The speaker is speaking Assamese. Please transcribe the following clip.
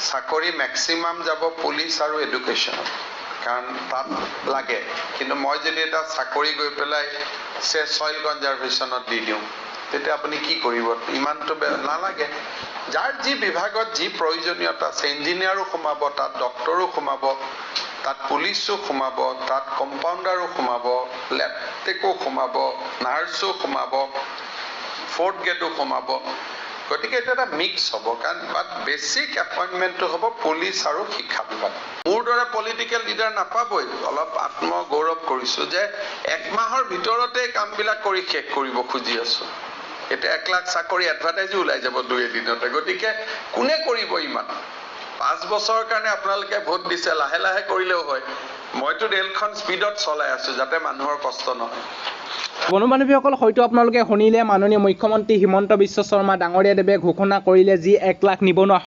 চাকৰি ম্যাক্সিমাম যাব পুলিশ আৰু এডুকেশন কাৰণ তাত লাগে কিন্তু মই যদি এটা চাকৰি গৈ পেলাই সয়েল কনজাৰভেশ্যনত দি দিওঁ তেতিয়া আপুনি কি কৰিব ইমানটো নালাগে যাৰ যি বিভাগত যি প্ৰয়োজনীয়তা আছে ইঞ্জিনিয়াৰো সোমাব তাত ডক্টৰো সোমাব তাত পুলিচো সোমাব তাত কম্পাউণ্ডাৰো সোমাব লেব টেকো সোমাব নাৰ্সো সোমাব ফৰ্থ গ্ৰেডো সোমাব গতিকে এটা এটা মিক্স হ'ব কাৰণ বাট বেসিক এপইন্টমেন্টটো হ'ব পুলিচ আৰু শিক্ষা বিভাগ মোৰ দৰে পলিটিক্যাল লিডাৰ নাপাবই অলপ আত্মগৌৰৱ কৰিছো যে এক মাহৰ ভিতৰতে কামবিলাক কৰি শেষ কৰিব খুজি আছো এটা 1 লাখ চাকৰি এডভাৰটাইজো ওলাই যাব 2 দিনতে গতিকে কোনে কৰিব ইমান 5 বছৰৰ কাৰণে আপোনালোকে ভোট দিছে লাহে লাহে কৰিলেও হয় মইতো ৰেলখন স্পিডত চলাই আছো যাতে মানুহৰ কষ্ট নহয় বন্ধু-বান্ধৱীসকল হয়তো আপোনালোকে শুনিলে মাননীয় মুখ্যমন্ত্ৰী হিমন্ত বিশ্ব শৰ্মা ডাঙৰীয়াদেৱে ঘোষণা কৰিলে যি 1 লাখ নিবনুৱা